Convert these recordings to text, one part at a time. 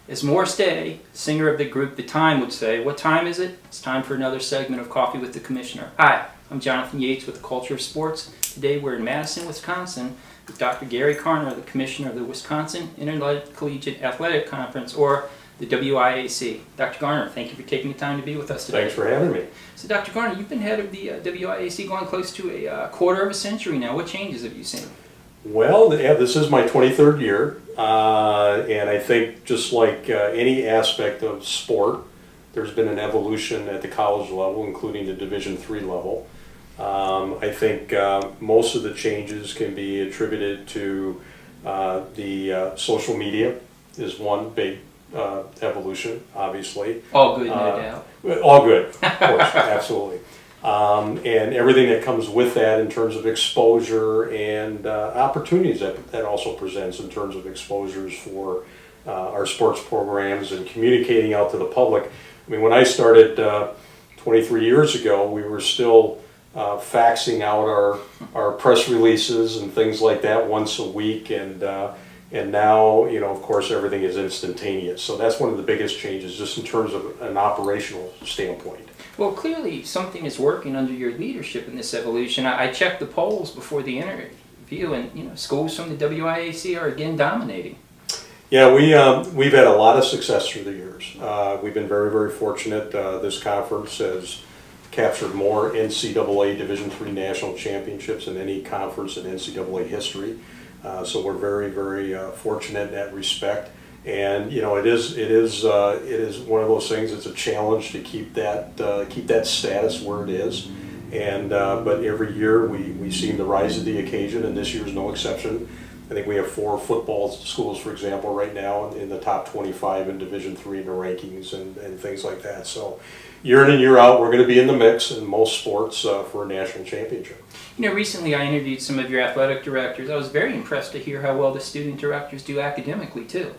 As Morris Day, singer of the group The Time, would say, what time is it? It's time for another segment of Coffee with the Commissioner. Hi, I'm Jonathan Yates with the Culture of Sports. Today we're in Madison, Wisconsin with Dr. Gary Carner, the Commissioner of the Wisconsin Intercollegiate Athletic Conference, or the WIAC. Dr. Garner, thank you for taking the time to be with us today. Thanks for having me. So Dr. Garner, you've been head of the WIAC going close to a quarter of a century now. What changes have you seen? Well, yeah, this is my 23rd year, and I think just like any aspect of sport, there's been an evolution at the college level, including the Division III level. I think most of the changes can be attributed to the social media is one big evolution, obviously. All good, no doubt. All good, of course, absolutely. And everything that comes with that in terms of exposure and opportunities that also presents in terms of exposures for our sports programs and communicating out to the public. I mean, when I started 23 years ago, we were still faxing out our press releases and things like that once a week, and now, you know, of course, everything is instantaneous. So that's one of the biggest changes, just in terms of an operational standpoint. Well, clearly something is working under your leadership in this evolution. I checked the polls before the interview, and schools from the WIAC are again dominating. Yeah, we've had a lot of success through the years. We've been very, very fortunate. This conference has captured more NCAA Division III national championships than any conference in NCAA history. So we're very, very fortunate in that respect. And it is one of those things. It's a challenge to keep that status where it is. And but every year we seem to rise to the occasion, and this year is no exception. I think we have 4 football schools, for example, right now in the top 25 in Division III in the rankings and things like that. So year in and year out, we're going to be in the mix in most sports for a national championship. Recently I interviewed some of your athletic directors. I was very impressed to hear how well the student directors do academically too.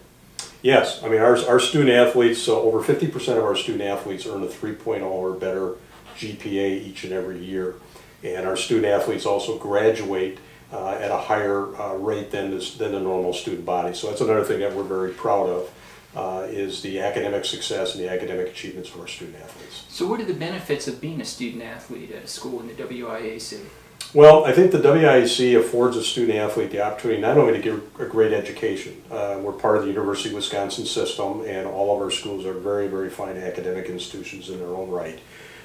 Yes, I mean our student athletes, so over 50% of our student athletes earn a 3.0 or better GPA each and every year. And our student athletes also graduate at a higher rate than the normal student body. So that's another thing that we're very proud of, is the academic success and the academic achievements of our student athletes. So what are the benefits of being a student athlete at a school in the WIAC? Well, I think the WIAC affords a student athlete the opportunity not only to get a great education. We're part of the University of Wisconsin system, and all of our schools are very, very fine academic institutions in their own right.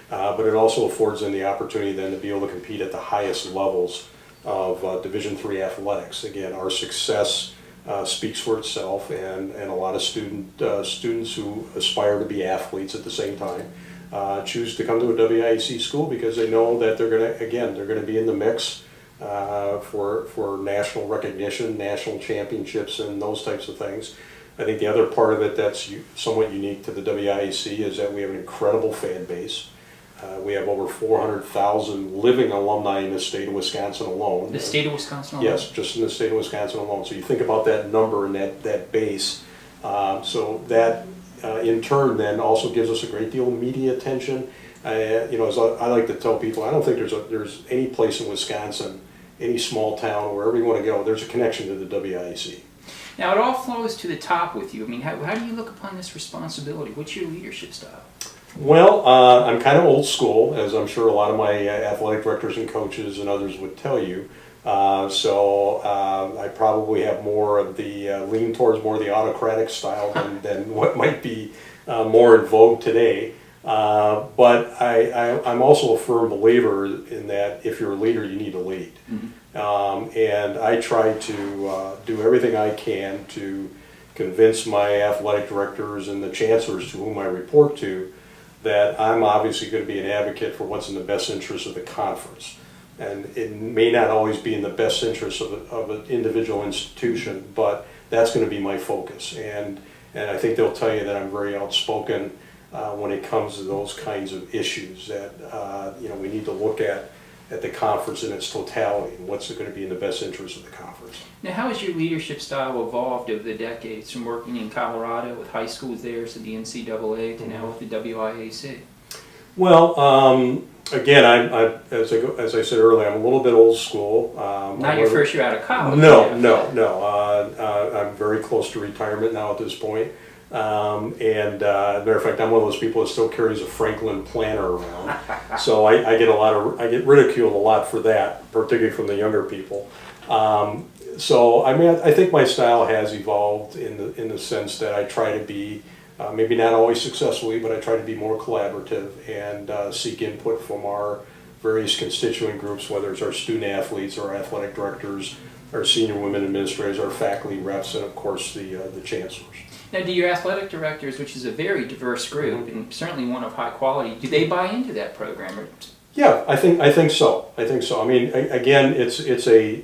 But it also affords them the opportunity then to be able to compete at the highest levels of Division III athletics. Again, our success speaks for itself, and a lot of students who aspire to be athletes at the same time choose to come to a WIAC school because they know that they're going to be in the mix for national recognition, national championships, and those types of things. I think the other part of it that's somewhat unique to the WIAC is that we have an incredible fan base. We have over 400,000 living alumni in the state of Wisconsin alone. The state of Wisconsin alone? Yes, just in the state of Wisconsin alone. So you think about that number and that base. So that in turn then also gives us a great deal of media attention. As I like to tell people, I don't think there's any place in Wisconsin, any small town, wherever you want to go, there's a connection to the WIAC. Now it all flows to the top with you. I mean, how do you look upon this responsibility? What's your leadership style? Well, I'm kind of old school, as I'm sure a lot of my athletic directors and coaches and others would tell you. So I probably have more of the lean towards more of the autocratic style than what might be more in vogue today. But I'm also a firm believer in that if you're a leader, you need to lead. Mm-hmm. And I try to do everything I can to convince my athletic directors and the chancellors to whom I report to that I'm obviously going to be an advocate for what's in the best interest of the conference. And it may not always be in the best interest of an individual institution, but that's going to be my focus. And I think they'll tell you that I'm very outspoken when it comes to those kinds of issues, that we need to look at the conference in its totality and what's going to be in the best interest of the conference. Now, how has your leadership style evolved over the decades, from working in Colorado with high schools there to the NCAA to now with the WIAC? Well, again, as I said earlier, I'm a little bit old school. Not your first year out of college. No. I'm very close to retirement now at this point. As a matter of fact, I'm one of those people that still carries a Franklin planner around. So I get ridiculed a lot for that, particularly from the younger people. So I mean, I think my style has evolved in the sense that I try to be, maybe not always successfully, but I try to be more collaborative and seek input from our various constituent groups, whether it's our student athletes, our athletic directors, our senior women administrators, our faculty reps, and of course the chancellors. Now, do your athletic directors, which is a very diverse group and certainly one of high quality, do they buy into that program? Or? Yeah, I think so. I mean, again, it's a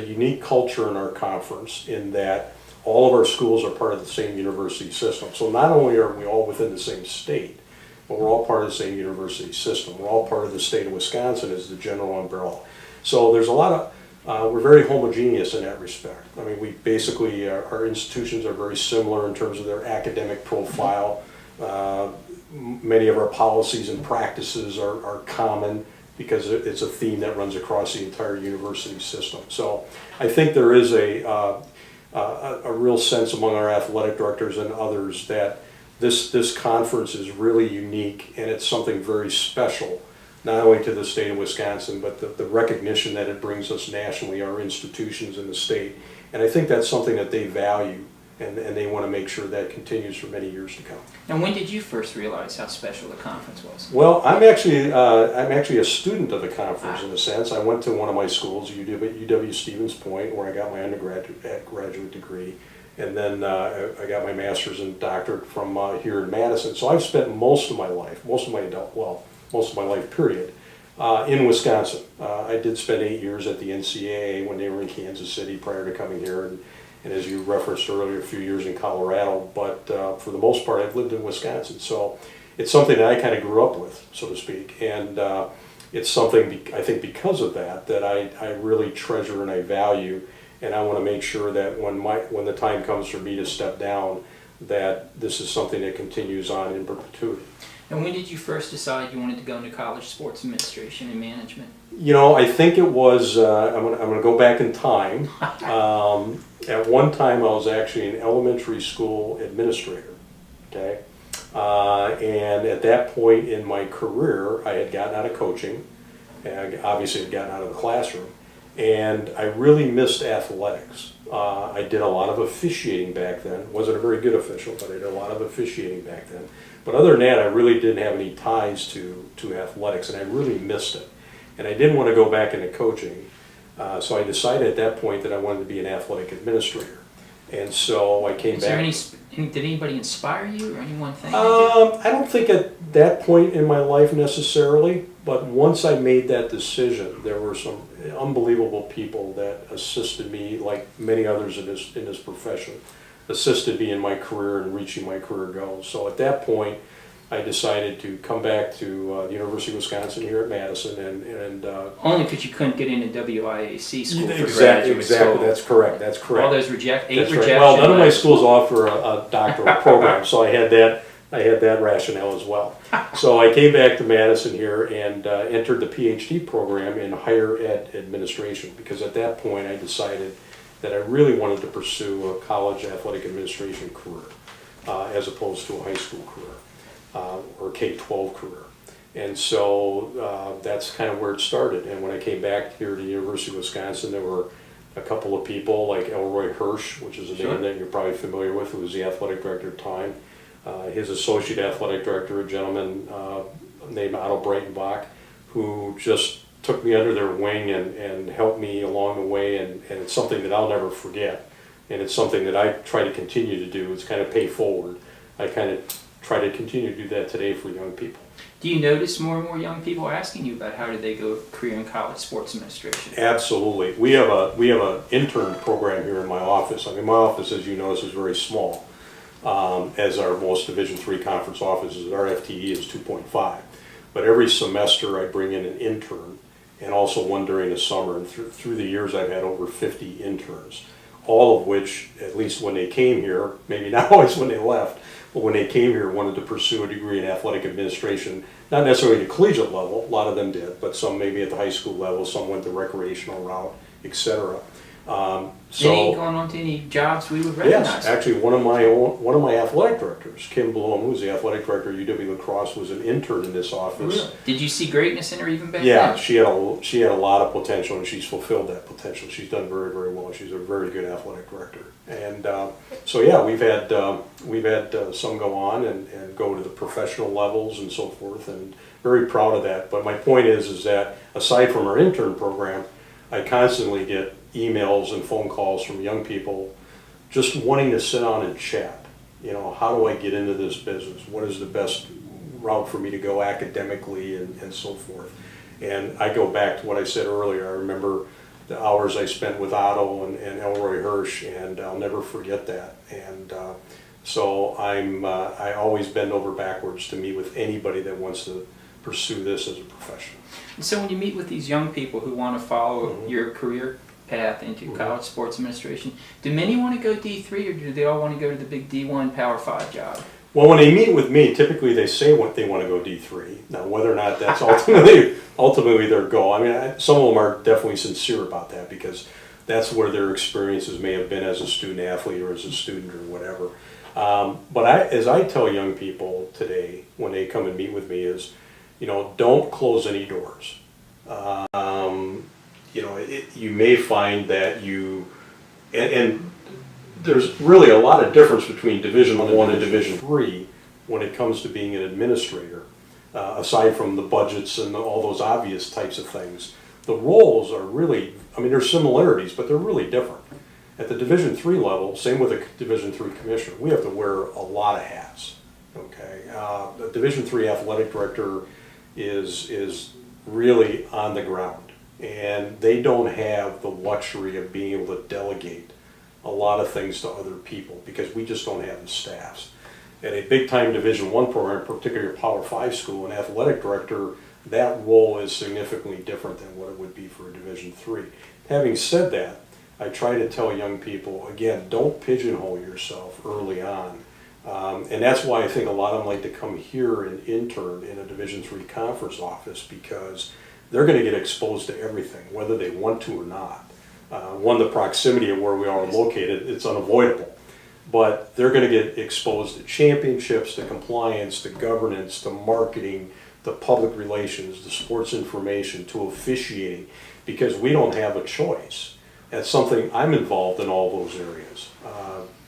unique culture in our conference in that all of our schools are part of the same university system. So not only are we all within the same state, but we're all part of the same university system. We're all part of the state of Wisconsin as the general umbrella. So there's a lot of, we're very homogeneous in that respect. I mean, we basically, our institutions are very similar in terms of their academic profile. Many of our policies and practices are common because it's a theme that runs across the entire university system. So I think there is a real sense among our athletic directors and others that this conference is really unique and it's something very special, not only to the state of Wisconsin, but the recognition that it brings us nationally, our institutions in the state. And I think that's something that they value and they want to make sure that continues for many years to come. And when did you first realize how special the conference was? Well, I'm actually a student of the conference in a sense. I went to one of my schools, UW Stevens Point, where I got my undergraduate degree, and then I got my master's and doctorate from here in Madison. So I've spent most of my life period, in Wisconsin. I did spend 8 years at the NCAA when they were in Kansas City prior to coming here, and as you referenced earlier, a few years in Colorado, but for the most part I've lived in Wisconsin. So it's something that I kind of grew up with, so to speak, and it's something, I think because of that I really treasure and I value, and I want to make sure that when the time comes for me to step down, that this is something that continues on in perpetuity. And when did you first decide you wanted to go into college sports administration and management? You know, I think it was, I'm going to go back in time. At one time I was actually an elementary school administrator, okay? And at that point in my career, I had gotten out of coaching, and I obviously had gotten out of the classroom, and I really missed athletics. I did a lot of officiating back then. Wasn't a very good official, but I did a lot of officiating back then. But other than that, I really didn't have any ties to athletics, and I really missed it. And I didn't want to go back into coaching, so I decided at that point that I wanted to be an athletic administrator. And so I came back. Did anybody inspire you or any one thing? I don't think at that point in my life necessarily, but once I made that decision, there were some unbelievable people that assisted me, like many others in this profession, assisted me in my career and reaching my career goals. So at that point, I decided to come back to the University of Wisconsin here at Madison, and only because you couldn't get into WIAC school for exactly, graduate school. That's correct. All those rejections. Well, none of my schools offer a doctoral program, so I had that rationale as well. So I came back to Madison here and entered the PhD program in higher ed administration, because at that point I decided that I really wanted to pursue a college athletic administration career as opposed to a high school career. Or K-12 career. And so that's kind of where it started. And when I came back here to the University of Wisconsin, there were a couple of people like Elroy Hirsch, which is a name that you're probably familiar with, who was the athletic director at the time. His associate athletic director, a gentleman named Otto Breitenbach, who just took me under their wing and helped me along the way. And it's something that I'll never forget. And it's something that I try to continue to do. It's kind of pay forward. I kind of try to continue to do that today for young people. Do you notice more and more young people asking you about how do they go career in college sports administration? Absolutely. We have an intern program here in my office. I mean, my office, as you notice, is very small. As are most Division III conference offices, our FTE is 2.5. But every semester I bring in an intern, and also one during the summer. And through the years I've had over 50 interns, all of which, at least when they came here, maybe not always when they left, but when they came here wanted to pursue a degree in athletic administration, not necessarily at the collegiate level, a lot of them did, but some maybe at the high school level, some went the recreational route, etc. They ain't going on to any jobs we would recognize. Yes, actually, one of my athletic directors, Kim Bloom, who's the athletic director at UW La Crosse, was an intern in this office. Really? Did you see greatness in her even back Yeah, then? she had a lot of potential, and she's fulfilled that potential. She's done very, very well. She's a very good athletic director. And so yeah, we've had some go on and go to the professional levels and so forth, and very proud of that. But my point is that aside from our intern program, I constantly get emails and phone calls from young people just wanting to sit down and chat. You know, how do I get into this business? What is the best route for me to go academically and so forth? And I go back to what I said earlier. I remember the hours I spent with Otto and Elroy Hirsch, and I'll never forget that. And so I always bend over backwards to meet with anybody that wants to pursue this as a profession. And so when you meet with these young people who want to follow your career path into college sports administration, do many want to go D3, or do they all want to go to the big D1 Power 5 job? Well, when they meet with me, typically they say what they want to go D3. Now, whether or not that's ultimately their goal. I mean, some of them are definitely sincere about that because that's where their experiences may have been as a student athlete or as a student or whatever. But as I tell young people today when they come and meet with me is, you know, don't close any doors. You know, you may find that and there's really a lot of difference between Division I and Division III when it comes to being an administrator, aside from the budgets and all those obvious types of things. The roles are really, I mean, there's similarities, but they're really different. At the Division III level, same with the Division III commissioner, we have to wear a lot of hats, okay? The Division III athletic director is really on the ground, and they don't have the luxury of being able to delegate a lot of things to other people because we just don't have the staffs. At a big time Division I program, particularly a Power 5 school, an athletic director, that role is significantly different than what it would be for a Division III. Having said that, I try to tell young people, again, don't pigeonhole yourself early on. And that's why I think a lot of them like to come here and intern in a Division III conference office because they're going to get exposed to everything, whether they want to or not. One, the proximity of where we are located, it's unavoidable. But they're going to get exposed to championships, to compliance, to governance, to marketing, to public relations, to sports information, to officiating, because we don't have a choice. That's something I'm involved in all those areas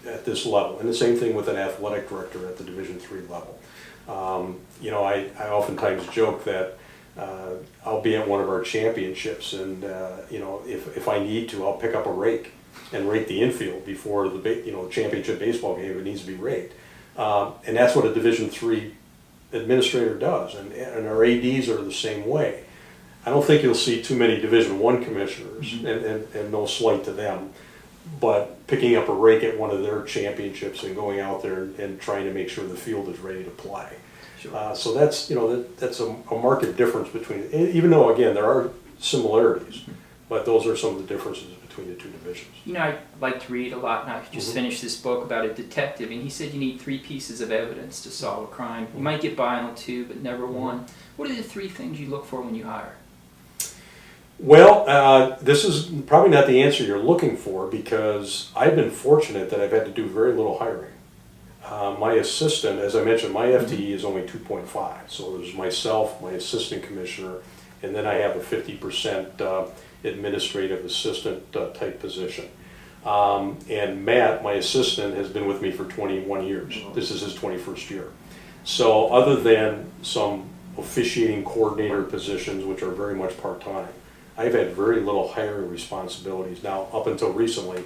at this level. And the same thing with an athletic director at the Division III level. You know, I oftentimes joke that I'll be at one of our championships and, you know, if I need to, I'll pick up a rake and rake the infield before the championship baseball game. It needs to be raked. And that's what a Division III administrator does. And our ADs are the same way. I don't think you'll see too many Division I commissioners, and no slight to them, but picking up a rake at one of their championships and going out there and trying to make sure the field is ready to play. Sure. So that's, you know, that's a marked difference between, even though again there are similarities, but those are some of the differences between the two divisions. You know, I like to read a lot, and I just finished this book about a detective, and he said you need 3 pieces of evidence to solve a crime. You might get by on 2, but never 1. What are the 3 things you look for when you hire? Well, this is probably not the answer you're looking for because I've been fortunate that I've had to do very little hiring. My assistant, as I mentioned, my FTE is only 2.5. So there's myself, my assistant commissioner, and then I have a 50% administrative assistant type position. And Matt, my assistant, has been with me for 21 years. This is his 21st year. So other than some officiating coordinator positions, which are very much part-time, I've had very little hiring responsibilities. Now, up until recently,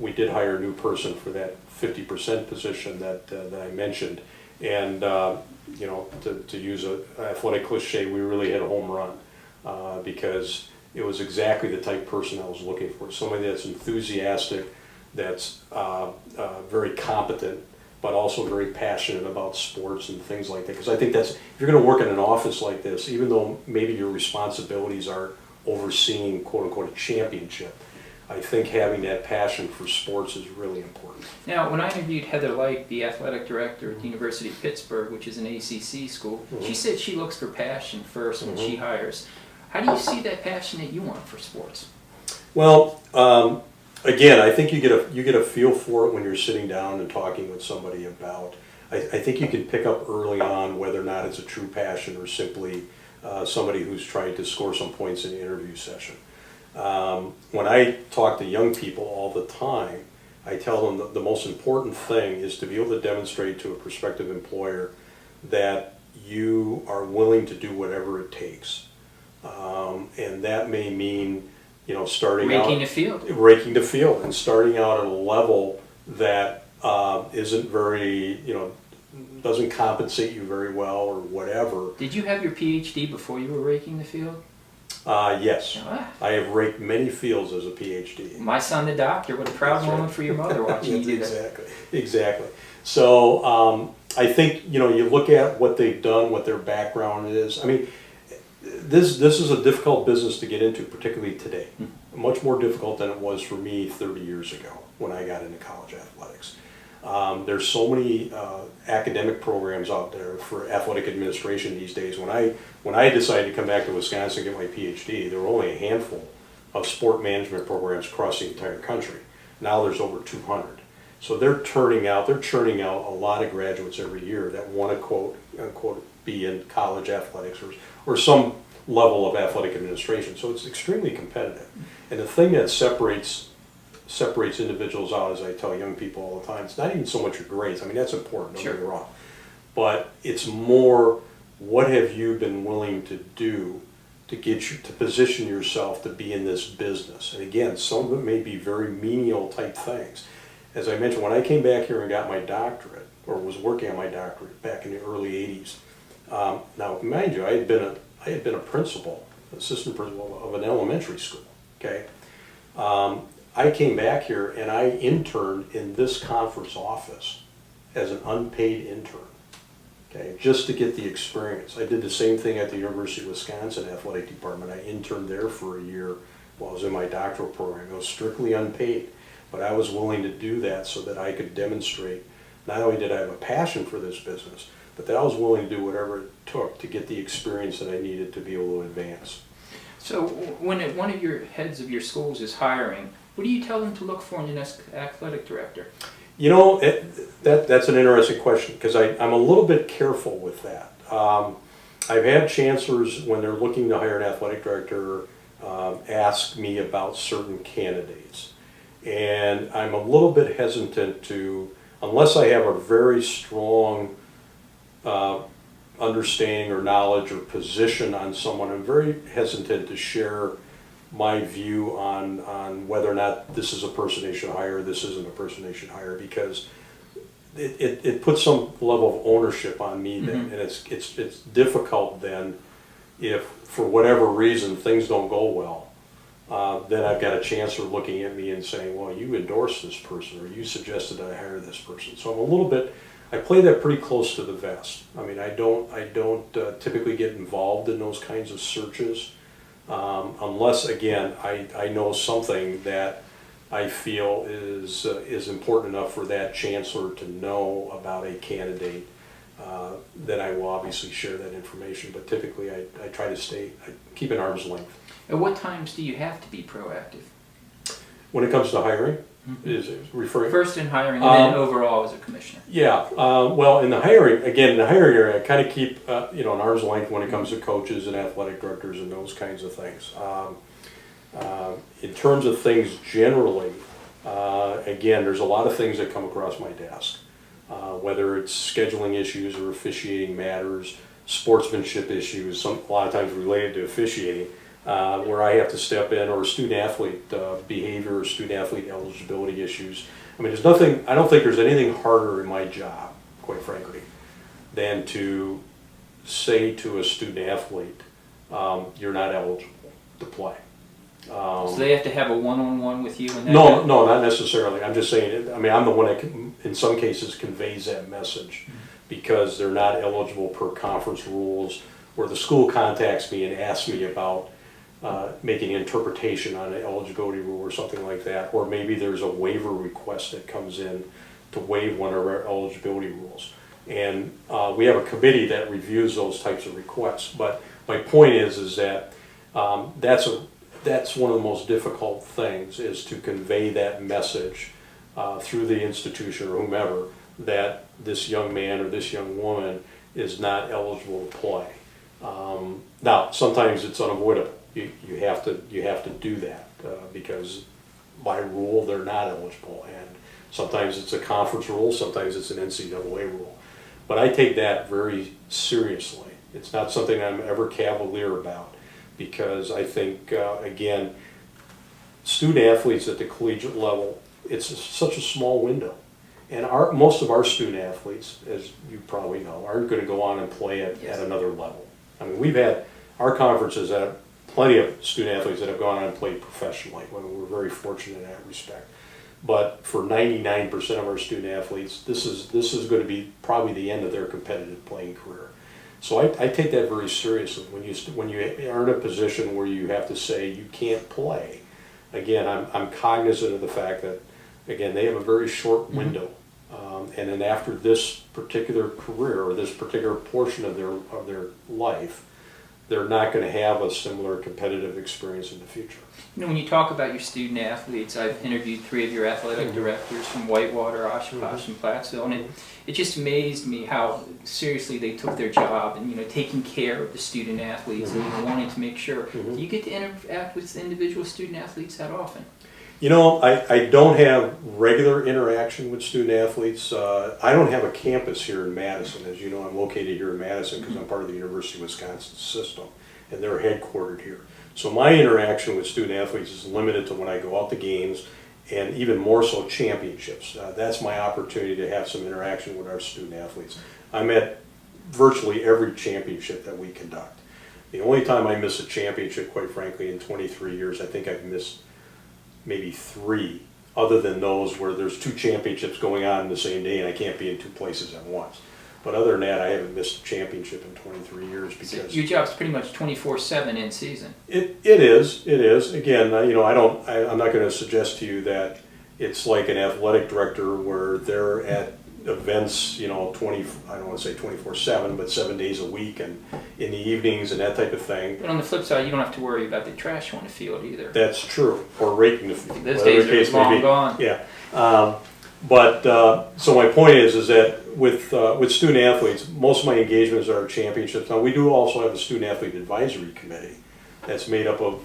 we did hire a new person for that 50% position that I mentioned. And, you know, to use an athletic cliche, we really hit a home run because it was exactly the type of person I was looking for. Somebody that's enthusiastic, that's very competent, but also very passionate about sports and things like that. Because I think that's, if you're going to work in an office like this, even though maybe your responsibilities are overseeing quote-unquote a championship, I think having that passion for sports is really important. Now, when I interviewed Heather Light, the athletic director at the University of Pittsburgh, which is an ACC school, she said she looks for passion first when she hires. How do you see that passion that you want for sports? Well, Again, I think you get a feel for it when you're sitting down and talking with somebody about. I think you can pick up early on whether or not it's a true passion or simply somebody who's trying to score some points in the interview session. When I talk to young people all the time, I tell them that the most important thing is to be able to demonstrate to a prospective employer that you are willing to do whatever it takes. And that may mean, starting out raking the field and starting out at a level that isn't very, doesn't compensate you very well or whatever. Did you have your PhD before you were raking the field? Yes. I have raked many fields as a PhD. My son, the doctor, what a proud moment for your mother watching you do that. Exactly. So I think, you look at what they've done, what their background is. I mean, this is a difficult business to get into, particularly today. Much more difficult than it was for me 30 years ago when I got into college athletics. There's so many academic programs out there for athletic administration these days. When I decided to come back to Wisconsin and get my PhD, there were only a handful of sport management programs across the entire country. Now there's over 200. So they're churning out a lot of graduates every year that want to quote unquote be in college athletics or some level of athletic administration. So it's extremely competitive. And the thing that separates individuals out, as I tell young people all the time, it's not even so much your grades. I mean, that's important, don't get me wrong. But it's more, what have you been willing to do to get you to position yourself to be in this business? And again, some of it may be very menial type things. As I mentioned, when I came back here and got my doctorate, or was working on my doctorate back in the early 80s, now mind you, I had been a principal, assistant principal of an elementary school, okay? I came back here and I interned in this conference office as an unpaid intern, okay, just to get the experience. I did the same thing at the University of Wisconsin Athletic Department. I interned there for a year while I was in my doctoral program. It was strictly unpaid, but I was willing to do that so that I could demonstrate not only did I have a passion for this business, but that I was willing to do whatever it took to get the experience that I needed to be able to advance. So when one of your heads of your schools is hiring, what do you tell them to look for in the next athletic director? That's an interesting question because I'm a little bit careful with that. I've had chancellors, when they're looking to hire an athletic director, ask me about certain candidates. And I'm a little bit hesitant to, unless I have a very strong understanding or knowledge or position on someone, I'm very hesitant to share my view on whether or not this is a person they should hire, this isn't a person they should hire, because it puts some level of ownership on me then, and it's difficult then if for whatever reason things don't go well. Then I've got a chancellor looking at me and saying, well, you endorsed this person or you suggested I hire this person. So I'm a little bit, I play that pretty close to the vest. I mean, I don't typically get involved in those kinds of searches unless, again, I know something that I feel is important enough for that chancellor to know about a candidate. Then I will obviously share that information. But typically, I try to keep an arm's length. At what times do you have to be proactive? When it comes to hiring, is it referring? First in hiring, and then overall as a commissioner. Yeah, well, in the hiring area, I kind of keep an arm's length when it comes to coaches and athletic directors and those kinds of things. In terms of things generally, again, there's a lot of things that come across my desk, whether it's scheduling issues or officiating matters, sportsmanship issues, a lot of times related to officiating. Where I have to step in, or student athlete behavior or student athlete eligibility issues. I mean, I don't think there's anything harder in my job, quite frankly, than to say to a student athlete, you're not eligible to play. So they have to have a one-on-one with you? No, not necessarily. I'm just saying, I'm the one that in some cases conveys that message because they're not eligible per conference rules, where the school contacts me and asks me about making an interpretation on an eligibility rule or something like that, or maybe there's a waiver request that comes in to waive one of our eligibility rules. And we have a committee that reviews those types of requests. But my point is that that's that's one of the most difficult things, is to convey that message through the institution or whomever, that this young man or this young woman is not eligible to play. Now, sometimes it's unavoidable. You have to do that because by rule they're not eligible, and sometimes it's a conference rule, sometimes it's an NCAA rule. But I take that very seriously. It's not something I'm ever cavalier about, because I think, again, student athletes at the collegiate level, it's such a small window. And most of our student athletes, as you probably know, aren't going to go on and play at another level. I mean, we've had, our conferences have plenty of student athletes that have gone on and played professionally. I mean, we're very fortunate in that respect. But for 99% of our student athletes, this is going to be probably the end of their competitive playing career. So I take that very seriously. When you are in a position where you have to say you can't play, again, I'm cognizant of the fact that, again, they have a very short window. And then after this particular career or this particular portion of their life, they're not going to have a similar competitive experience in the future. You know, when you talk about your student athletes, I've interviewed 3 of your athletic directors from Whitewater, Oshkosh, and Plattsville, and it just amazed me how seriously they took their job and, you know, taking care of the student athletes and, you know, wanting to make sure. Do you get to interact with individual student athletes that often? You know, I don't have regular interaction with student athletes. I don't have a campus here in Madison. As you know, I'm located here in Madison because I'm part of the University of Wisconsin system, and they're headquartered here. So my interaction with student athletes is limited to when I go out to games, and even more so championships. That's my opportunity to have some interaction with our student athletes. I'm at virtually every championship that we conduct. The only time I miss a championship, quite frankly, in 23 years, I think I've missed maybe 3, other than those where there's 2 championships going on the same day and I can't be in 2 places at once. But other than that, I haven't missed a championship in 23 years because... So your job's pretty much 24/7 in season. It is. Again, you know, I'm not going to suggest to you that it's like an athletic director where they're at events, you know, I don't want to say 24/7, but 7 days a week and in the evenings and that type of thing. But on the flip side, you don't have to worry about the trash on the field either. That's true, or raking the field. Those days are long gone. Yeah. So my point is that with student athletes, most of my engagements are championships. Now we do also have a student athlete advisory committee that's made up of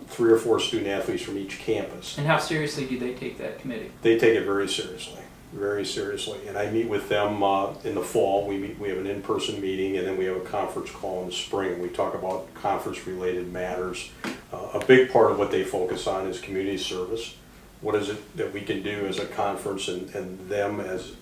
3 or 4 student athletes from each campus. And how seriously do they take that committee? They take it very seriously. Very seriously, and I meet with them in the fall. We have an in-person meeting, and then we have a conference call in the spring. We talk about conference-related matters. A big part of what they focus on is community service. What is it that we can do as a conference and them as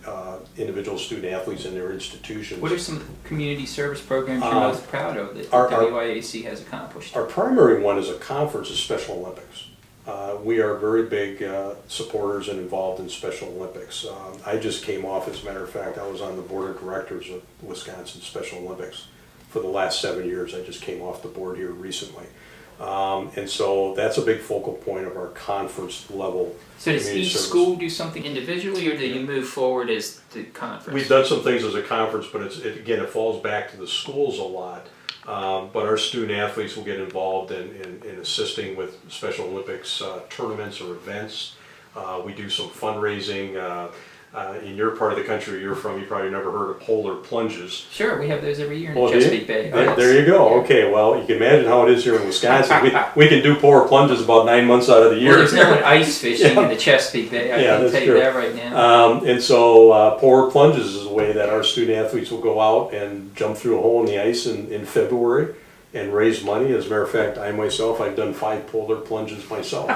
individual student athletes in their institutions? What are some of the community service programs you're most proud of that WIAC has accomplished? Our primary one as a conference is Special Olympics. We are very big supporters and involved in Special Olympics. I just came off, as a matter of fact, I was on the board of directors of Wisconsin Special Olympics for the last 7 years. I just came off the board here recently. And so that's a big focal point of our conference level. So does each school do something individually, or do you move forward as the conference? We've done some things as a conference, but again, it falls back to the schools a lot. But our student athletes will get involved in assisting with Special Olympics tournaments or events. We do some fundraising. In your part of the country you're from, you probably never heard of polar plunges. Sure, we have those every year in the Chesapeake Bay. There you go. Yeah. Okay, well, you can imagine how it is here in Wisconsin. we can do polar plunges about 9 months out of the year. Well, there's no one ice fishing in the Chesapeake Bay. I can tell you that right now. And so polar plunges is a way that our student athletes will go out and jump through a hole in the ice in February and raise money. As a matter of fact, I've done 5 polar plunges myself.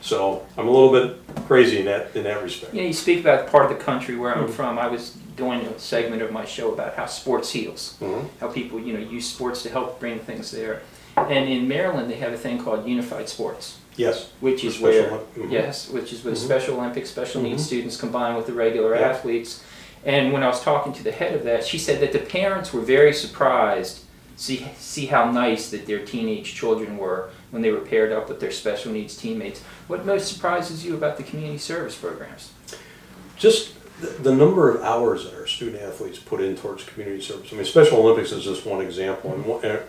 So I'm a little bit crazy in that respect. You know, you speak about the part of the country where I'm from. I was doing a segment of my show about how sports heals, how people, you know, use sports to help bring things there. And in Maryland, they have a thing called Unified Sports. Yes. Which is where Special Olympics, special needs students combined with the regular athletes. And when I was talking to the head of that, she said that the parents were very surprised see how nice that their teenage children were when they were paired up with their special needs teammates. What most surprises you about the community service programs? Just the number of hours that our student athletes put in towards community service. I mean, Special Olympics is just one example. And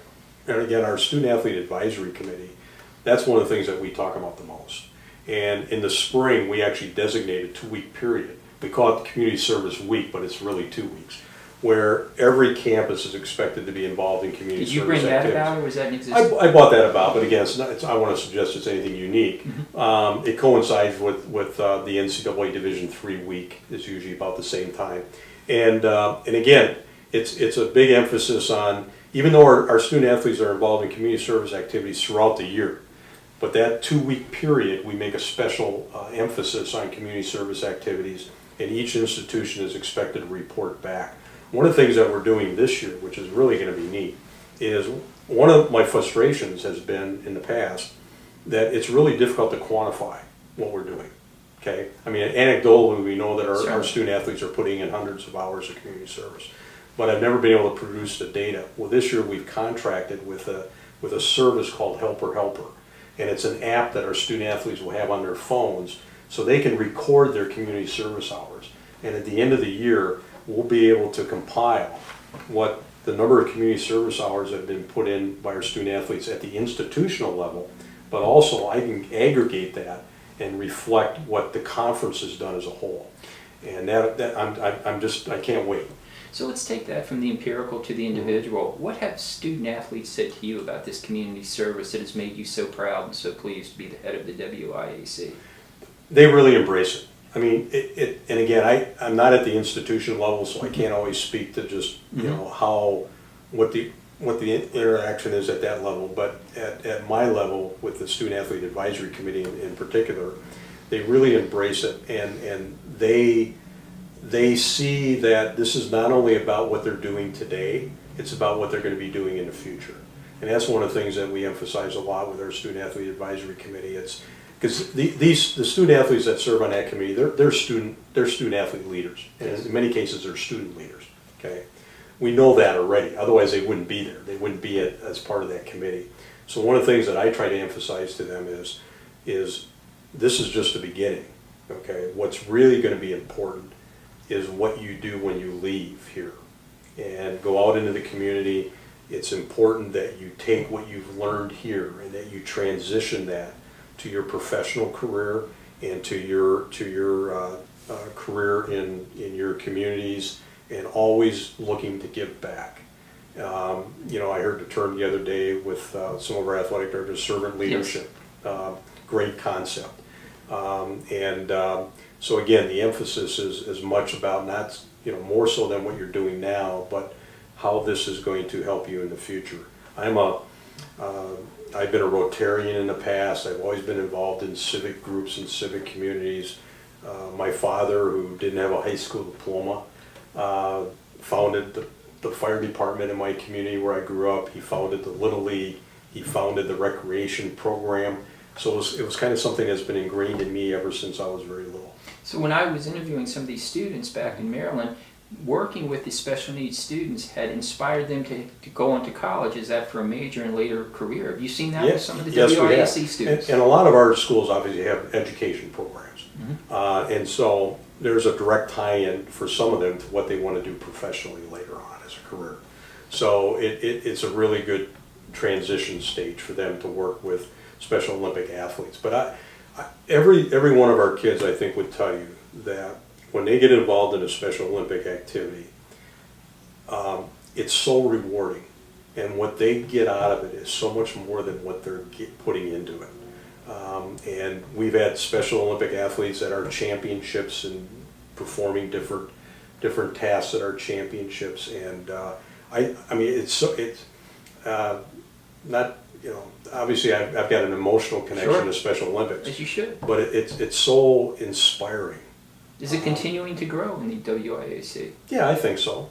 again, our student athlete advisory committee, That's one of the things that we talk about the most. And in the spring, we actually designate a 2-week period. We call it the Community Service Week, but it's really 2 weeks, where every campus is expected to be involved in community Did you service bring that activities. about, or was that in existence? I brought that about, but again, I want to suggest it's anything unique. It coincides with the NCAA Division III week. It's usually about the same time, and again, it's a big emphasis on, even though our student athletes are involved in community service activities throughout the year, but that 2-week period, we make a special emphasis on community service activities, and each institution is expected to report back. One of the things that we're doing this year, which is really going to be neat, is one of my frustrations has been in the past that it's really difficult to quantify what we're doing. Okay, I mean, anecdotally, we know that our student athletes are putting in hundreds of hours of community service, but I've never been able to produce the data. Well, this year we've contracted with a service called Helper, and it's an app that our student athletes will have on their phones, so they can record their community service hours. And at the end of the year, we'll be able to compile what the number of community service hours that have been put in by our student athletes at the institutional level, but also I can aggregate that and reflect what the conference has done as a whole. And I can't wait. So let's take that from the empirical to the individual. What have student athletes said to you about this community service that has made you so proud and so pleased to be the head of the WIAC? They really embrace it. I mean, and again, I'm not at the institution level, so I can't always speak to just, you know, what the interaction is at that level, but at my level with the Student Athlete Advisory Committee in particular, they really embrace it, and they see that this is not only about what they're doing today, it's about what they're going to be doing in the future. And that's one of the things that we emphasize a lot with our Student Athlete Advisory Committee. It's because the student athletes that serve on that committee, they're student athlete leaders, and in many cases they're student leaders. Okay, we know that already. Otherwise, they wouldn't be there. They wouldn't be as part of that committee. So one of the things that I try to emphasize to them is this is just the beginning. Okay, what's really going to be important is what you do when you leave here and go out into the community. It's important that you take what you've learned here and that you transition that to your professional career and to your career in your communities, and always looking to give back. You know, I heard the term the other day with some of our athletic directors, servant leadership. Yes. Great concept. So again, the emphasis is as much about not, you know, more so than what you're doing now, but how this is going to help you in the future. I've been a Rotarian in the past. I've always been involved in civic groups and civic communities. My father, who didn't have a high school diploma, founded the fire department in my community where I grew up. He founded the Little League. He founded the recreation program. So it was kind of something that's been ingrained in me ever since I was very little. So when I was interviewing some of these students back in Maryland, working with the special needs students had inspired them to go on to college. Is that for a major and later career? Have you seen that with some of the WIAC students? And a lot of our schools obviously have education programs. And so there's a direct tie-in for some of them to what they want to do professionally later on as a career. So it's a really good transition stage for them to work with Special Olympic athletes. But every one of our kids, I think, would tell you that when they get involved in a Special Olympic activity, it's so rewarding, and what they get out of it is so much more than what they're putting into it. And we've had Special Olympic athletes at our championships and performing different tasks at our championships, and I mean it's not, you know, obviously I've got an emotional connection to Special Olympics. As you should. But it's so inspiring. Is it continuing to grow in the WIAC? Yeah, I think so.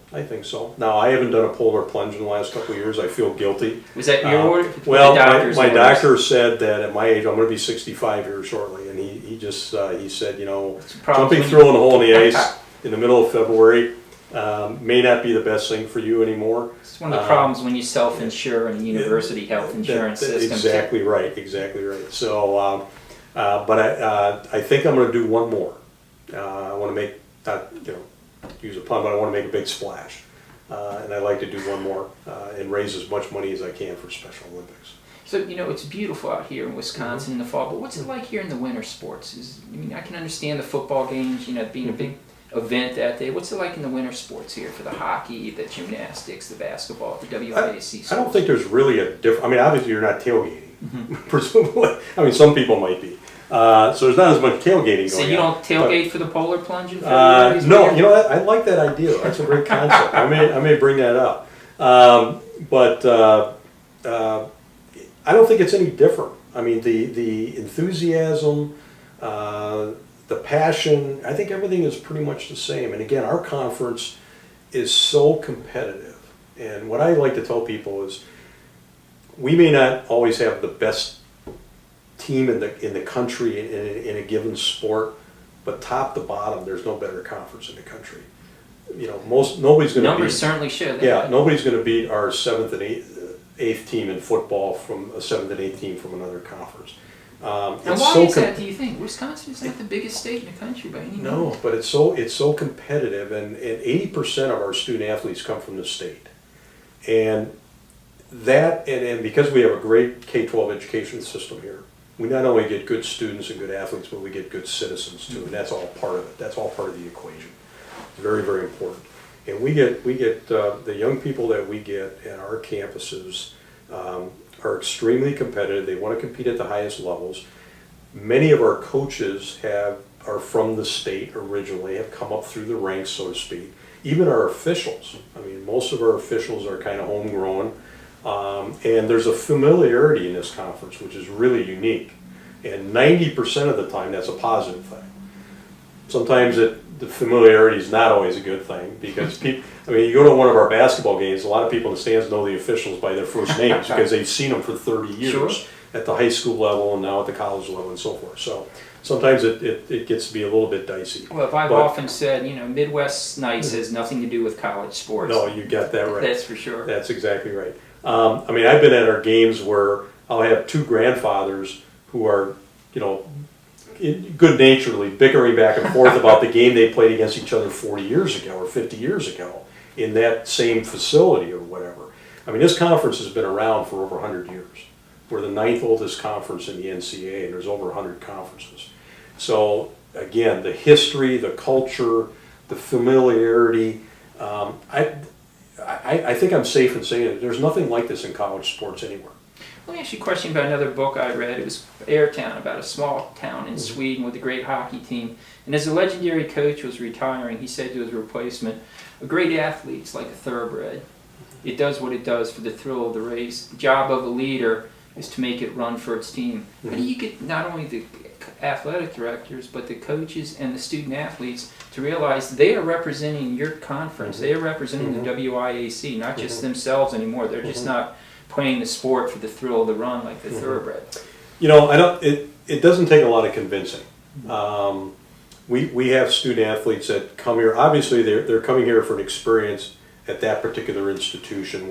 Now, I haven't done a polar plunge in the last couple of years. I feel guilty. Was that your order? Well, my doctor said that at my age, I'm going to be 65 here shortly, and he said, you know, jumping through in a hole in the ice in the middle of February may not be the best thing for you anymore. It's one of the problems when you self-insure in a university health insurance system. Exactly right. So, but I think I'm going to do one more. I want to make, not, you know, use a pun, but I want to make a big splash. and I'd like to do one more and raise as much money as I can for Special Olympics. So, it's beautiful out here in Wisconsin in the fall, but what's it like here in the winter sports? I can understand the football games, being a big event that day. What's it like in the winter sports here for the hockey, the gymnastics, the basketball, the WIAC sports? I don't think there's really a difference. I mean, obviously you're not tailgating, presumably. I mean, some people might be. So there's not as much tailgating going on. So you don't tailgate for the polar plunge in No, February? you know what? I like that idea. That's a great concept. I may bring that up. But I don't think it's any different. I mean, the enthusiasm, the passion, I think everything is pretty much the same. And again, our conference is so competitive. And what I like to tell people is we may not always have the best team in the country in a given sport, but top to bottom, there's no better conference in the country. Nobody's going to Numbers certainly show that. Yeah, nobody's going to beat our 7th and 8th team in football from a 7th and 8th team from another conference. And why is that, do you think? Wisconsin is not the biggest state in the country by any means. No, but it's so competitive, and 80% of our student athletes come from the state. And that, and because we have a great K-12 education system here, we not only get good students and good athletes, but we get good citizens too, and that's all part of it. That's all part of the equation. Very, very important. And we get the young people that we get at our campuses are extremely competitive. They want to compete at the highest levels. Many of our coaches are from the state originally, have come up through the ranks, so to speak. Even our officials. I mean, most of our officials are kind of homegrown. And there's a familiarity in this conference, which is really unique. And 90% of the time, that's a positive thing. Sometimes the familiarity is not always a good thing because people, you go to one of our basketball games, a lot of people in the stands know the officials by their first names because they've seen them for 30 years Sure. at the high school level and now at the college level and so forth. So sometimes it gets to be a little bit dicey. Well, I've often said, Midwest nice has nothing to do with college sports. No, you got that right. That's for sure. That's exactly right. I've been at our games where I'll have two grandfathers who are, good-naturedly bickering back and forth about the game they played against each other 40 years ago or 50 years ago in that same facility or whatever. This conference has been around for over 100 years. We're the 9th oldest conference in the NCAA, and there's over 100 conferences. So, again, the history, the culture, the familiarity, I think I'm safe in saying that there's nothing like this in college sports anywhere. Let me ask you a question about another book I read. It was Airtown, about a small town in Sweden with a great hockey team. And as the legendary coach was retiring, he said to his replacement, a great athlete's like a thoroughbred. It does what it does for the thrill of the race. The job of a leader is to make it run for its team. How do you get not only the athletic directors, but the coaches and the student athletes to realize they are representing your conference. They are representing the WIAC, not just themselves anymore. They're just not playing the sport for the thrill of the run like the thoroughbred. It doesn't take a lot of convincing. We have student athletes that come here. Obviously, they're coming here for an experience at that particular institution,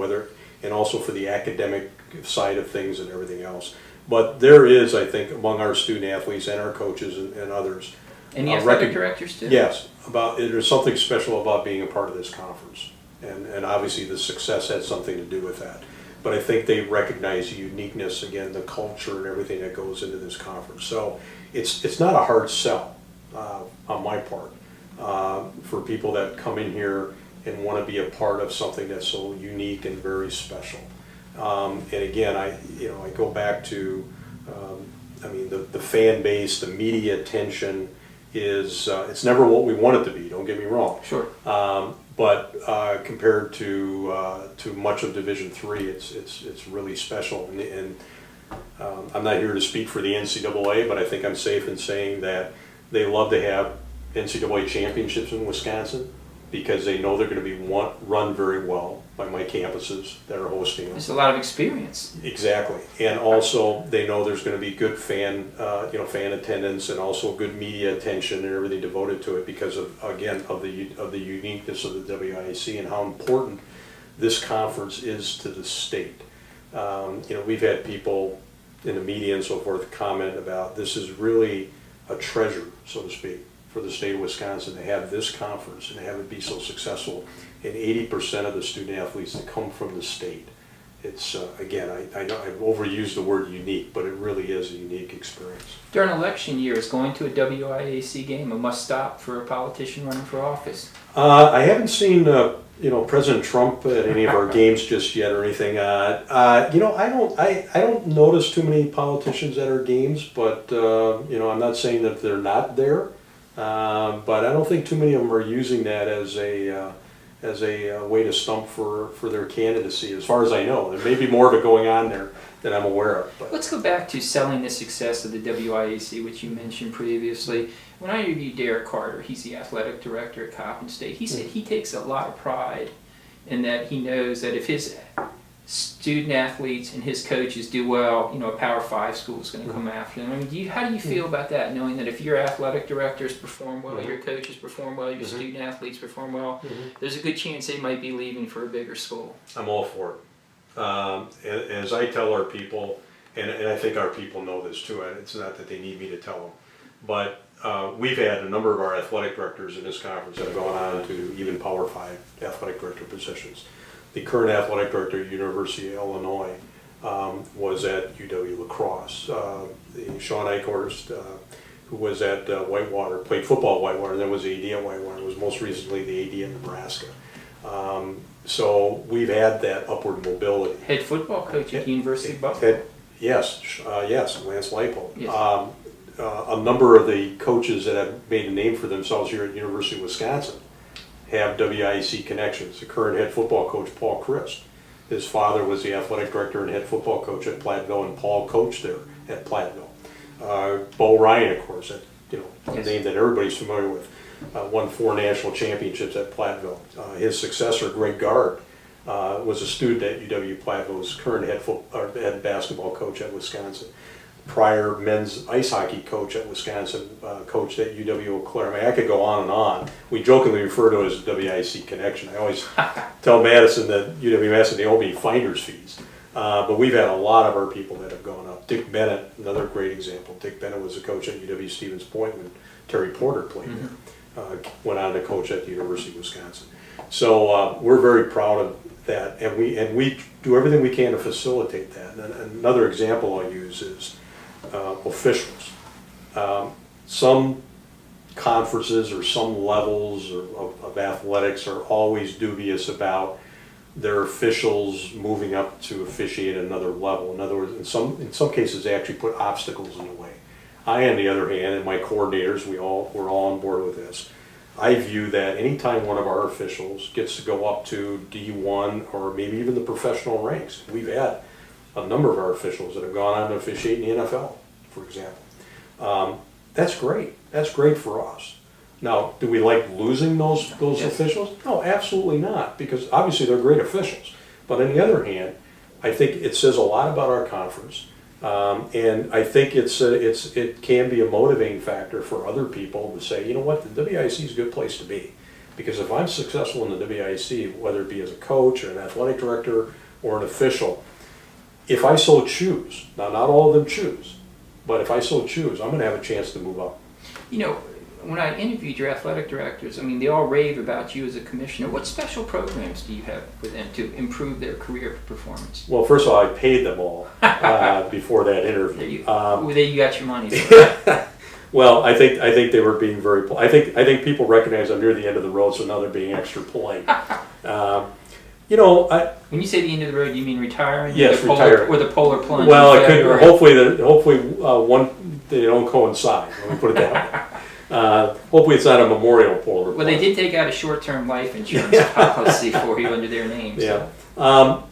and also for the academic side of things and everything else. But there is, I think, among our student athletes and our coaches and others. And the athletic directors too? Yes. There's something special about being a part of this conference. And obviously the success has something to do with that. But I think they recognize the uniqueness, again, the culture and everything that goes into this conference. So it's not a hard sell on my part for people that come in here and want to be a part of something that's so unique and very special. And again, I go back to, the fan base, the media attention is, it's never what we want it to be, don't get me wrong. Sure. But compared to much of Division III, it's really special. And I'm not here to speak for the NCAA, but I think I'm safe in saying that they love to have NCAA championships in Wisconsin because they know they're going to be run very well by my campuses that are hosting them. There's a lot of experience. Exactly, and also they know there's going to be good fan attendance and also good media attention and everything devoted to it because of the uniqueness of the WIAC and how important this conference is to the state. We've had people in the media and so forth comment about this is really a treasure, so to speak, for the state of Wisconsin to have this conference and to have it be so successful, and 80% of the student athletes that come from the state. It's, again, I know I've overused the word unique, but it really is a unique experience. During election year, is going to a WIAC game a must-stop for a politician running for office? I haven't seen, President Trump at any of our games just yet or anything. I don't notice too many politicians at our games, but I'm not saying that they're not there. But I don't think too many of them are using that as a way to stump for their candidacy, as far as I know. There may be more of it going on there than I'm aware of. But. Let's go back to selling the success of the WIAC, which you mentioned previously. When I interviewed Derek Carter, he's the athletic director at Coppin State, he said he takes a lot of pride in that he knows that if his student athletes and his coaches do well, a Power 5 school is going to come after them. I mean, how do you feel about that, knowing that if your athletic directors perform well, your coaches perform well, your student athletes perform well, there's a good chance they might be leaving for a bigger school? I'm all for it. As I tell our people, and I think our people know this too, it's not that they need me to tell them, but we've had a number of our athletic directors in this conference that have gone on to even Power 5 athletic director positions. The current athletic director at University of Illinois was at UW La Crosse. Sean Eichhorst, who was at Whitewater, played football at Whitewater, and then was AD at Whitewater, was most recently the AD at Nebraska. So we've had that upward mobility. Head football coach at University of Buffalo. Yes, Lance Leipold. Yes. A number of the coaches that have made a name for themselves here at University of Wisconsin have WIAC connections. The current head football coach, Paul Christ. His father was the athletic director and head football coach at Platteville, and Paul coached there at Platteville. Bo Ryan, of course, a name that everybody's familiar with, won 4 national championships at Platteville. His successor, Greg Gard, was a student at UW Platteville, was current head basketball coach at Wisconsin. Prior men's ice hockey coach at Wisconsin, coached at UW Eau Claire. I mean, I could go on and on. We jokingly refer to it as the WIAC connection. I always tell Madison that UW-Madison, they owe me finder's fees. But we've had a lot of our people that have gone up. Dick Bennett, another great example. Dick Bennett was a coach at UW-Stevens Point when Terry Porter played there. Went on to coach at the University of Wisconsin. So we're very proud of that, and we do everything we can to facilitate that. And another example I'll use is officials. Some conferences or some levels of athletics are always dubious about their officials moving up to officiate at another level. In other words, in some cases they actually put obstacles in the way. I, on the other hand, and my coordinators, we're all on board with this. I view that anytime one of our officials gets to go up to D1 or maybe even the professional ranks, we've had a number of our officials that have gone on to officiate in the NFL, for example. That's great. That's great for us. Now, do we like losing those officials? No, absolutely not, because obviously they're great officials. But on the other hand, I think it says a lot about our conference, and I think it can be a motivating factor for other people to say, you know what, the WIAC is a good place to be. Because if I'm successful in the WIAC, whether it be as a coach or an athletic director or an official, if I so choose, now not all of them choose, but if I so choose, I'm going to have a chance to move up. When I interviewed your athletic directors, I mean, they all rave about you as a commissioner. What special programs do you have for them to improve their career performance? Well, first of all, I paid them all before that interview. You got your money. Well, I think they were being very polite. I think people recognize I'm near the end of the road, so now they're being extra polite. When you say the end of the road, you mean retiring? Yes, retiring. Or the polar plunge? Well, it could. Hopefully, they don't coincide. Let me put it that way. Hopefully, it's not a memorial polar plunge. Well, they did take out a short-term life insurance policy for you under their name. Yeah. So.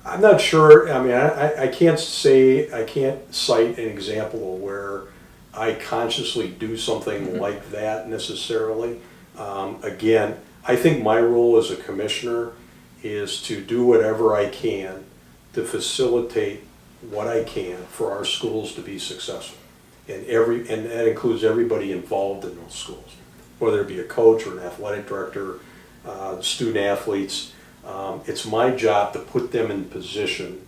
I'm not sure. I mean, I can't cite an example of where I consciously do something like that necessarily. Again, I think my role as a commissioner is to do whatever I can to facilitate what I can for our schools to be successful, and that includes everybody involved in those schools, whether it be a coach or an athletic director, student athletes. It's my job to put them in position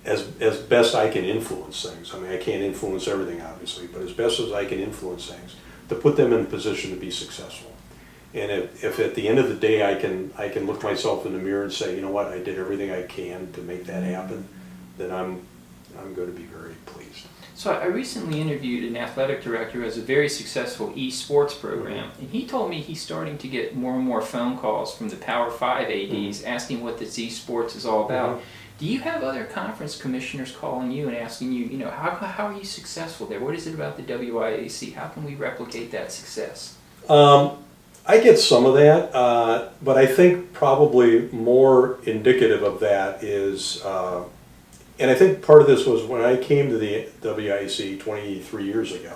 as best I can influence things. I mean, I can't influence everything, obviously, but as best as I can influence things, to put them in a position to be successful. And if at the end of the day I can look myself in the mirror and say, you know what, I did everything I can to make that happen, then I'm going to be very pleased. So I recently interviewed an athletic director who has a very successful esports program, and he told me he's starting to get more and more phone calls from the Power 5 ADs asking what this esports is all about. Do you have other conference commissioners calling you and asking you, you know, how are you successful there? What is it about the WIAC? How can we replicate that success? I get some of that, but I think probably more indicative of that is, and I think part of this was when I came to the WIAC 23 years ago,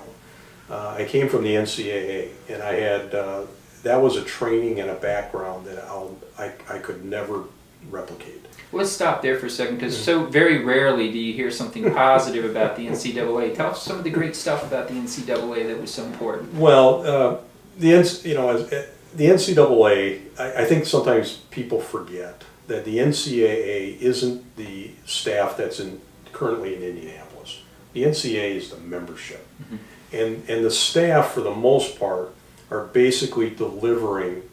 I came from the NCAA, and I had, that was a training and a background that I could never replicate. Let's stop there for a second, because so very rarely do you hear something positive about the NCAA. Tell us some of the great stuff about the NCAA that was so important. Well, the NCAA, I think sometimes people forget that the NCAA isn't the staff that's currently in Indianapolis. The NCAA is the membership. And the staff, for the most part, are basically delivering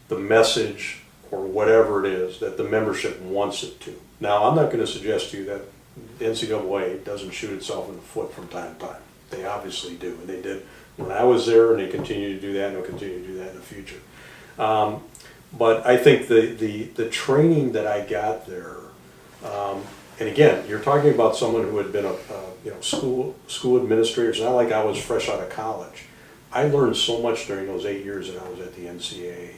the message or whatever it is that the membership wants it to. Now, I'm not going to suggest to you that the NCAA doesn't shoot itself in the foot from time to time. They obviously do, and they did when I was there, and they continue to do that, and they'll continue to do that in the future. But I think the training that I got there, and again, you're talking about someone who had been a school administrator. It's not like I was fresh out of college. I learned so much during those 8 years that I was at the NCAA,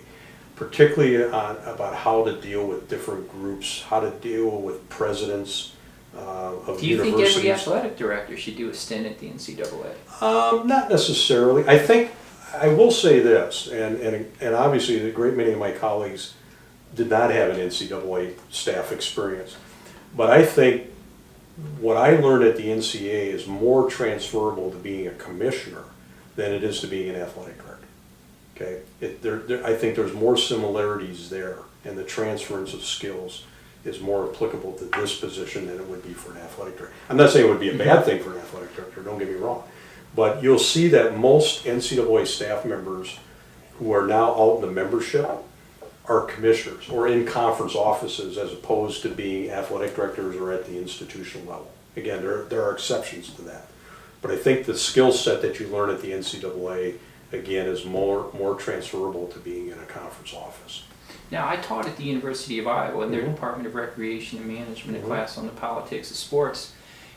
particularly about how to deal with different groups, how to deal with presidents of universities. Do you think every athletic director should do a stint at the NCAA? Not necessarily. I think I will say this, and obviously a great many of my colleagues did not have an NCAA staff experience, but I think what I learned at the NCAA is more transferable to being a commissioner than it is to being an athletic director. Okay, I think there's more similarities there, and the transference of skills is more applicable to this position than it would be for an athletic director. I'm not saying it would be a bad thing for an athletic director, don't get me wrong, but you'll see that most NCAA staff members who are now out in the membership are commissioners or in conference offices as opposed to being athletic directors or at the institutional level. Again, there are exceptions to that. But I think the skill set that you learn at the NCAA, again, is more transferable to being in a conference office. Now, I taught at the University of Iowa in their Department of Recreation and Management, a class on the politics of sports.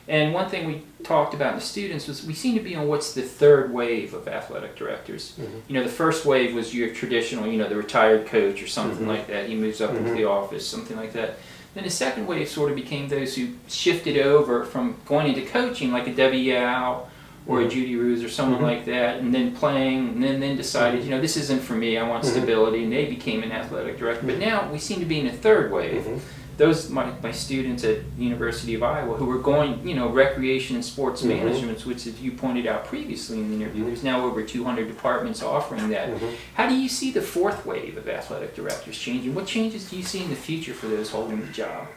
And one thing we talked about in the students was we seem to be on what's the third wave of athletic directors. You know, the first wave was your traditional, you know, the retired coach or something like that. He moves up into the office, something like that. Then the second wave sort of became those who shifted over from going into coaching, like a W. Al or a Judy Ruse or someone like that, and then playing, and then decided, you know, this isn't for me, I want stability, and they became an athletic director. But now we seem to be in a third wave. Those, my students at the University of Iowa who were going, you know, recreation and sports management, which as you pointed out previously in the interview, there's now over 200 departments offering that. How do you see the fourth wave of athletic directors changing? What changes do you see in the future for those holding the job?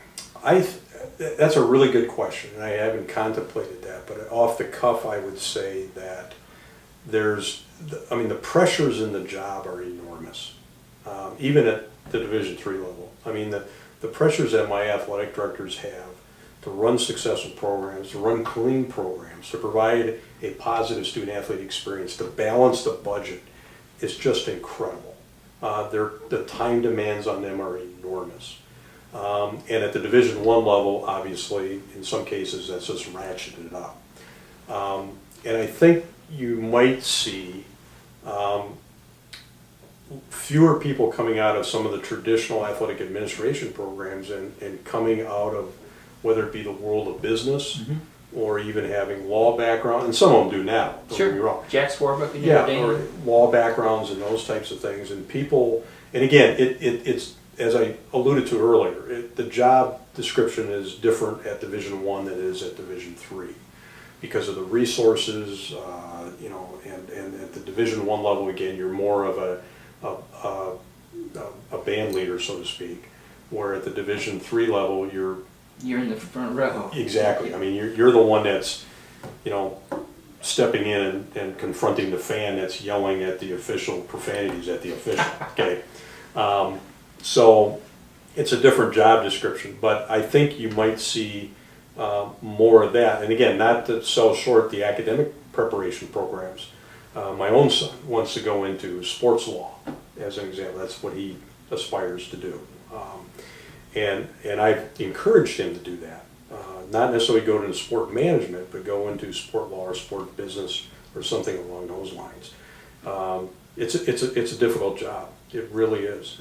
That's a really good question, and I haven't contemplated that, but off the cuff I would say that the pressures in the job are enormous, even at the Division III level. I mean, the pressures that my athletic directors have to run successful programs, to run clean programs, to provide a positive student-athlete experience, to balance the budget is just incredible. The time demands on them are enormous. And at the Division I level, obviously, in some cases, that's just ratcheted up. And I think you might see fewer people coming out of some of the traditional athletic administration programs and coming out of whether it be the world of business or even having law background, and some of them do now, don't get me wrong. Jack Swarbrick and or law backgrounds and those types of things. And people, and again, it's as I alluded to earlier, the job description is different at Division I than it is at Division III because of the resources, you know, and at the Division I level, again, you're more of a band leader, so to speak, where at the Division III level, you're in the front row. Exactly. I mean, you're the one that's, you know, stepping in and confronting the fan that's yelling at the official profanities at the official. Okay, so it's a different job description, but I think you might see more of that. And again, not to sell short the academic preparation programs. My own son wants to go into sports law, as an example. That's what he aspires to do. And I've encouraged him to do that. Not necessarily go into sport management, but go into sport law or sport business or something along those lines. It's a difficult job. It really is.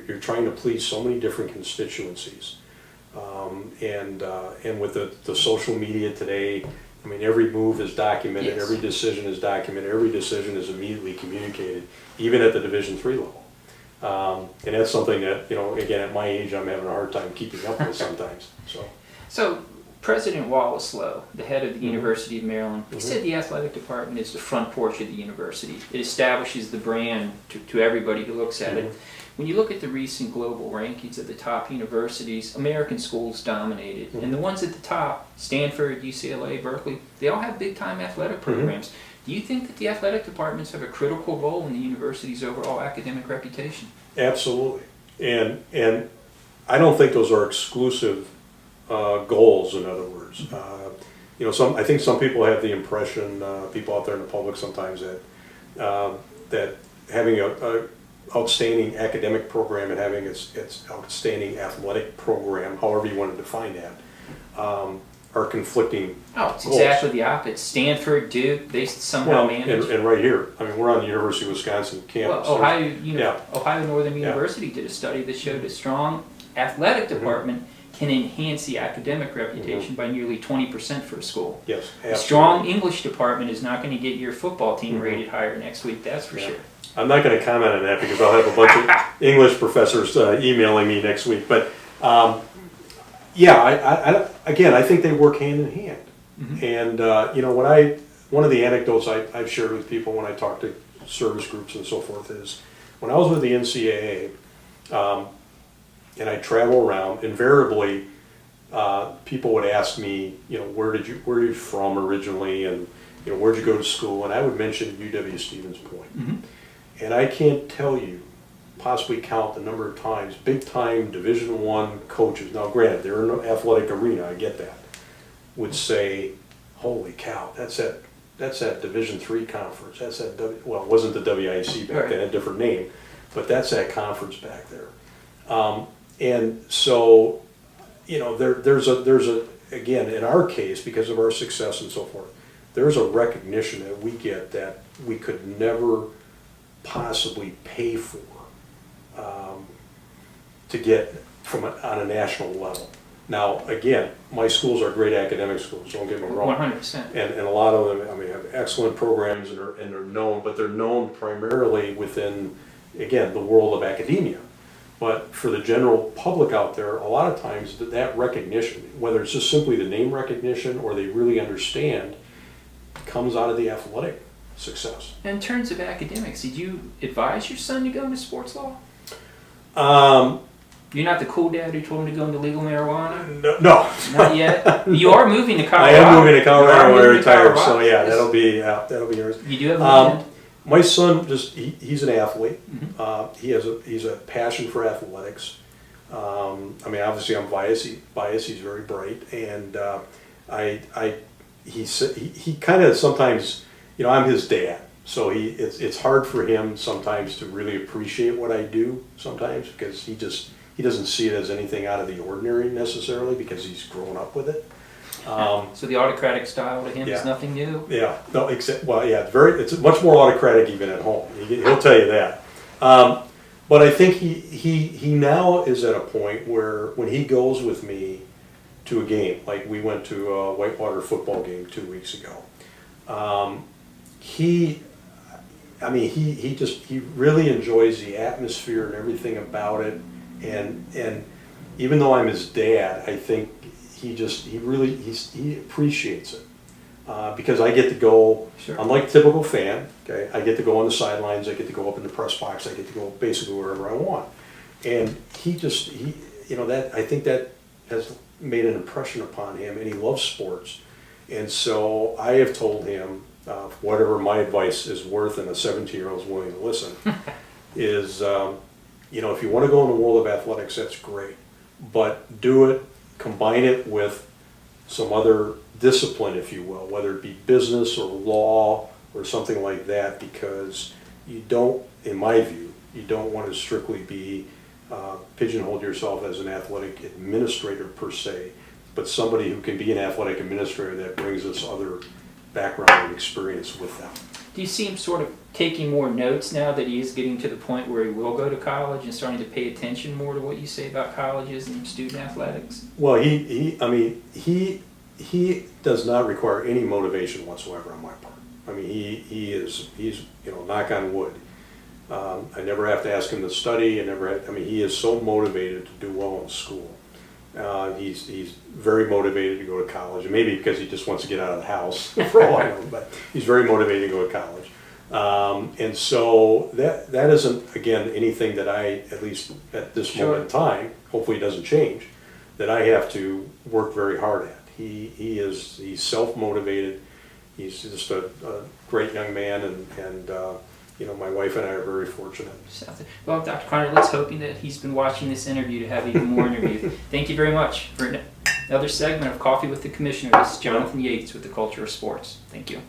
You're trying to please so many different constituencies. And with the social media today, I mean, every move is documented, Yes. every decision is documented, every decision is immediately communicated, even at the Division III level. And that's something that, again, at my age, I'm having a hard time keeping up with sometimes. So President Wallace Lowe, the head of the University of Maryland, he said the athletic department is the front porch of the university. It establishes the brand to everybody who looks at it. When you look at the recent global rankings of the top universities, American schools dominated. And the ones at the top, Stanford, UCLA, Berkeley, they all have big-time athletic programs. Do you think that the athletic departments have a critical role in the university's overall academic reputation? Absolutely. And I don't think those are exclusive goals, in other words. I think some people have the impression, people out there in the public sometimes, that having a outstanding academic program and having its outstanding athletic program, however you want to define that, are conflicting It's goals. exactly the opposite. Stanford, Duke, they somehow manage. And right here, I mean, we're on the University of Wisconsin campus. Well, Ohio Northern University did a study that showed a strong athletic department can enhance the academic reputation by nearly 20% for a school. Yes, A absolutely. strong English department is not going to get your football team rated higher next week, that's for sure. I'm not going to comment on that because I'll have a bunch of English professors emailing me next week. But again, I think they work hand in hand. And one of the anecdotes I've shared with people when I talk to service groups and so forth is when I was with the NCAA, and I travel around, invariably people would ask me, where are you from originally, and where'd you go to school, and I would mention UW Stevens Point. And I can't tell you, possibly count the number of times, big-time Division I coaches, now granted, they're in an athletic arena, I get that, would say, holy cow, that's that Division III conference, that's that, it wasn't the WIAC back then, a different name, but that's that conference back there. And so, there's a, again, in our case, because of our success and so forth, there's a recognition that we get that we could never possibly pay for to get on a national level. Now, again, my schools are great academic schools, don't get me wrong. 100%. And a lot of them, have excellent programs and are known, but they're known primarily within, again, the world of academia. But for the general public out there, a lot of times that recognition, whether it's just simply the name recognition or they really understand, comes out of the athletic success. In terms of academics, did you advise your son to go into sports law? You're not the cool dad who told him to go into legal marijuana? No. Not yet? You are moving to I Colorado. am moving to Colorado when I retire, Colorado. so yeah, that'll be yours. You do have a land? My son he's an athlete. He's a passion for athletics. Obviously I'm biased. He's very bright, and he kind of sometimes, I'm his dad, so it's hard for him sometimes to really appreciate what I do sometimes because he doesn't see it as anything out of the ordinary necessarily because he's grown up with it. So the autocratic style to him is nothing new? Yeah, no, it's much more autocratic even at home. He'll tell you that. But I think he now is at a point where when he goes with me to a game, like we went to a Whitewater football game 2 weeks ago, he really enjoys the atmosphere and everything about it, and even though I'm his dad, I think he appreciates it because I get to go. Sure. Unlike a typical fan, okay, I get to go on the sidelines, I get to go up in the press box, I get to go basically wherever I want, and I think that has made an impression upon him, and he loves sports, and so I have told him whatever my advice is worth, and a 17-year-old is willing to listen, is, if you want to go in the world of athletics, that's great. But do it, combine it with some other discipline, if you will, whether it be business or law or something like that, because you don't, in my view, you don't want to strictly be pigeonhole yourself as an athletic administrator per se, but somebody who can be an athletic administrator that brings us other background and experience with them. Do you see him sort of taking more notes now that he is getting to the point where he will go to college and starting to pay attention more to what you say about colleges and student athletics? Well, he does not require any motivation whatsoever on my part. I mean, he's knock on wood. I never have to ask him to study. He is so motivated to do well in school. He's very motivated to go to college, and maybe because he just wants to get out of the house for all I know, but he's very motivated to go to college. And so that isn't, again, anything that I, at least at this moment in time, hopefully it doesn't change, that I have to work very hard at. He's self-motivated. He's just a great young man, and my wife and I are very fortunate. Well, Dr. Conner, let's hoping that he's been watching this interview to have even more interviews. Thank you very much for another segment of Coffee with the Commissioner. This is Jonathan Yates with the Culture of Sports. Thank you.